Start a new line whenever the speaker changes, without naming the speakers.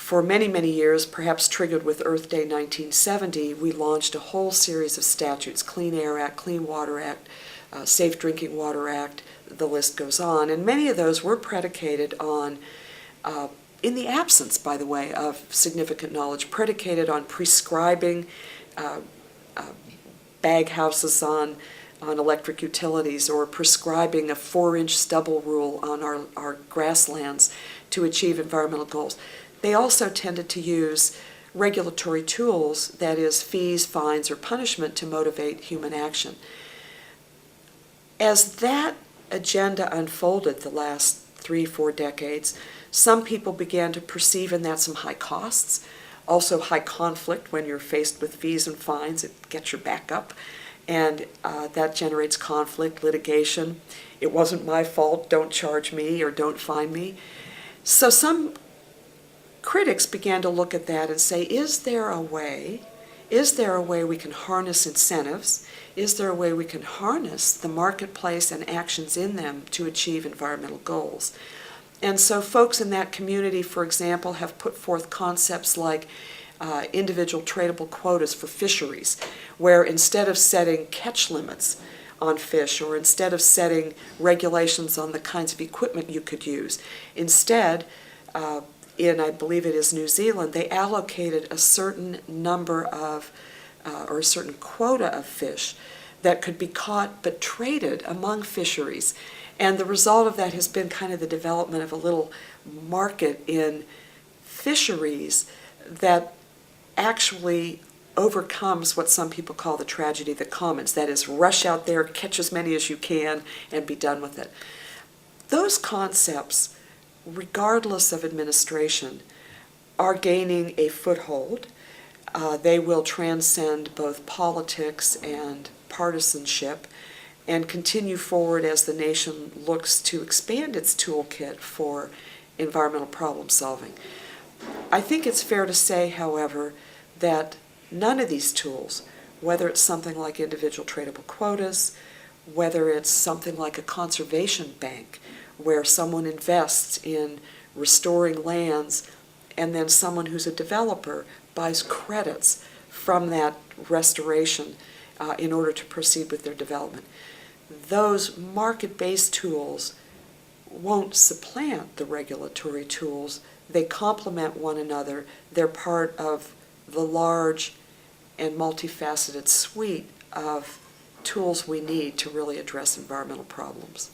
for many, many years, perhaps triggered with Earth Day 1970, we launched a whole series of statutes, Clean Air Act, Clean Water Act, Safe Drinking Water Act, the list goes on. And many of those were predicated on, in the absence, by the way, of significant knowledge, predicated on prescribing bag houses on electric utilities, or prescribing a 4-inch stubble rule on our grasslands to achieve environmental goals. They also tended to use regulatory tools, that is, fees, fines, or punishment, to motivate human action. As that agenda unfolded the last 3-4 decades, some people began to perceive in that some high costs, also high conflict. When you're faced with fees and fines, it gets your back up, and that generates conflict, litigation. It wasn't my fault, don't charge me, or don't fine me. So some critics began to look at that and say, is there a way we can harness incentives? Is there a way we can harness the marketplace and actions in them to achieve environmental goals? And so folks in that community, for example, have put forth concepts like individual tradable quotas for fisheries, where instead of setting catch limits on fish, or instead of setting regulations on the kinds of equipment you could use, instead, in, I believe it is New Zealand, they allocated a certain number of, or a certain quota of fish that could be caught but traded among fisheries. And the result of that has been kind of the development of a little market in fisheries that actually overcomes what some people call the tragedy of the commons. That is, rush out there, catch as many as you can, and be done with it. Those concepts, regardless of administration, are gaining a foothold. They will transcend both politics and partisanship and continue forward as the nation looks to expand its toolkit for environmental problem solving. I think it's fair to say, however, that none of these tools, whether it's something like individual tradable quotas, whether it's something like a conservation bank, where someone invests in restoring lands and then someone who's a developer buys credits from that restoration in order to proceed with their development. Those market-based tools won't supplant the regulatory tools. They complement one another. They're part of the large and multifaceted suite of tools we need to really address environmental problems.